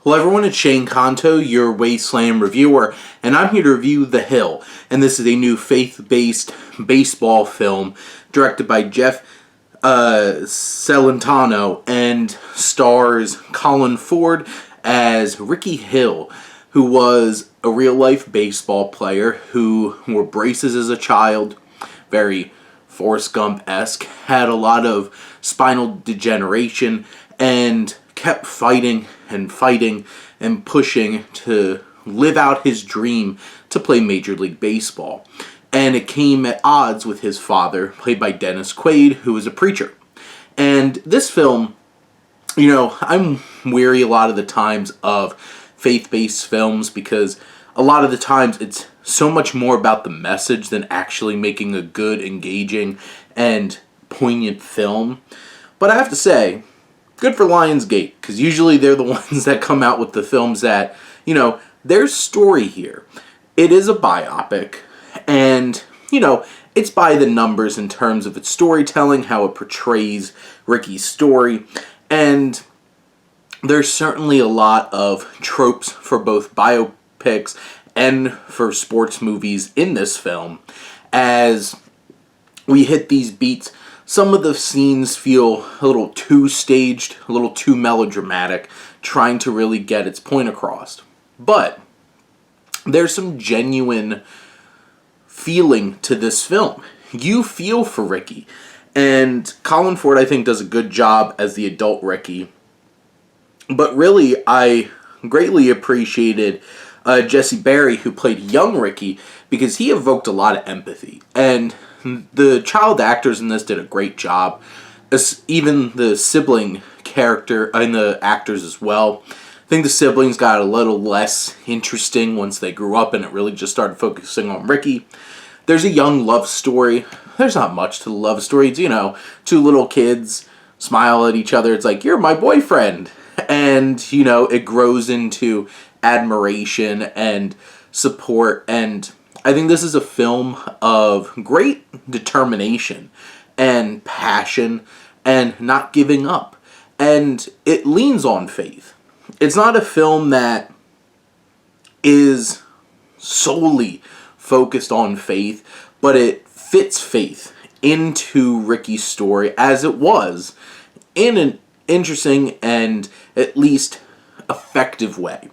Hello everyone, it's Shane Kanto, your Wasteland reviewer, and I'm here to review The Hill. And this is a new faith-based baseball film directed by Jeff Celentano and stars Colin Ford as Rickey Hill, who was a real-life baseball player who wore braces as a child, very Forrest Gump-esque, had a lot of spinal degeneration, and kept fighting and pushing to live out his dream to play Major League Baseball. And it came at odds with his father, played by Dennis Quaid, who was a preacher. And this film, I'm weary a lot of the times of faith-based films because a lot of the times it's so much more about the message than actually making a good, engaging, and poignant film. But I have to say, good for Lionsgate, because usually they're the ones that come out with the films that, there's story here. It is a biopic, and, it's by the numbers in terms of its storytelling, how it portrays Rickey's story, and there's certainly a lot of tropes for both biopics and for sports movies in this film. As we hit these beats, some of the scenes feel a little too staged, a little too melodramatic, trying to really get its point across. But there's some genuine feeling to this film. You feel for Rickey. And Colin Ford, I think, does a good job as the adult Rickey. But really, I greatly appreciated Jesse Barry, who played young Rickey, because he evoked a lot of empathy. And the child actors in this did a great job. Even the sibling character and the actors as well. I think the siblings got a little less interesting once they grew up and it really just started focusing on Rickey. There's a young love story. There's not much to the love story. It's, two little kids smile at each other. It's like, you're my boyfriend. And, it grows into admiration and support. And I think this is a film of great determination and passion and not giving up. And it leans on faith. It's not a film that is solely focused on faith, but it fits faith into Rickey's story as it was in an interesting and at least effective way.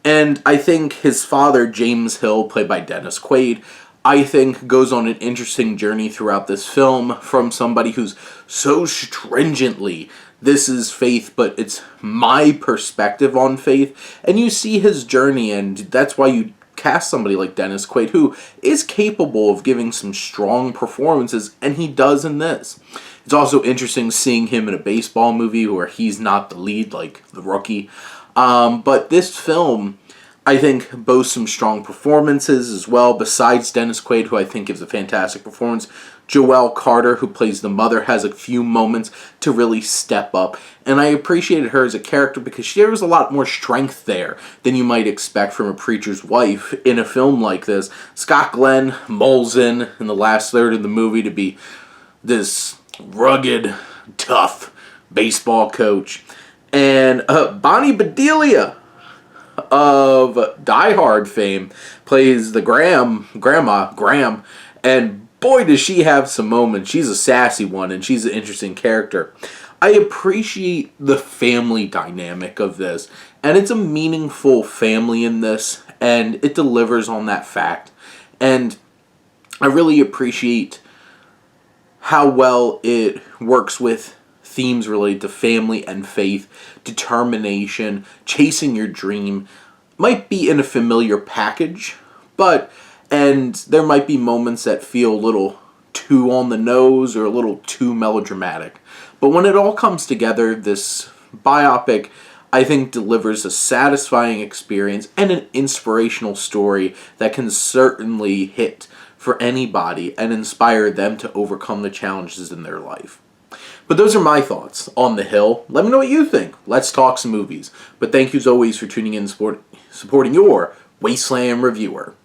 And I think his father, James Hill, played by Dennis Quaid, I think goes on an interesting journey throughout this film from somebody who's so stringently, this is faith, but it's my perspective on faith. And you see his journey, and that's why you cast somebody like Dennis Quaid, who is capable of giving some strong performances, and he does in this. It's also interesting seeing him in a baseball movie where he's not the lead, like The Rookie. But this film, I think, boasts some strong performances as well. Besides Dennis Quaid, who I think gives a fantastic performance, Joelle Carter, who plays the mother, has a few moments to really step up. And I appreciated her as a character because there was a lot more strength there than you might expect from a preacher's wife in a film like this. Scott Glenn mulls in the last third of the movie to be this rugged, tough baseball coach. And Bonnie Bedelia of Die Hard fame plays the grandma Graham, and boy does she have some moments. She's a sassy one, and she's an interesting character. I appreciate the family dynamic of this, and it's a meaningful family in this, and it delivers on that fact. And I really appreciate how well it works with themes related to family and faith, determination, chasing your dream. Might be in a familiar package, and there might be moments that feel a little too on the nose or a little too melodramatic. But when it all comes together, this biopic, I think, delivers a satisfying experience and an inspirational story that can certainly hit for anybody and inspire them to overcome the challenges in their life. But those are my thoughts on The Hill. Let me know what you think. Let's talk some movies. But thank you as always for tuning in and supporting your Wasteland reviewer.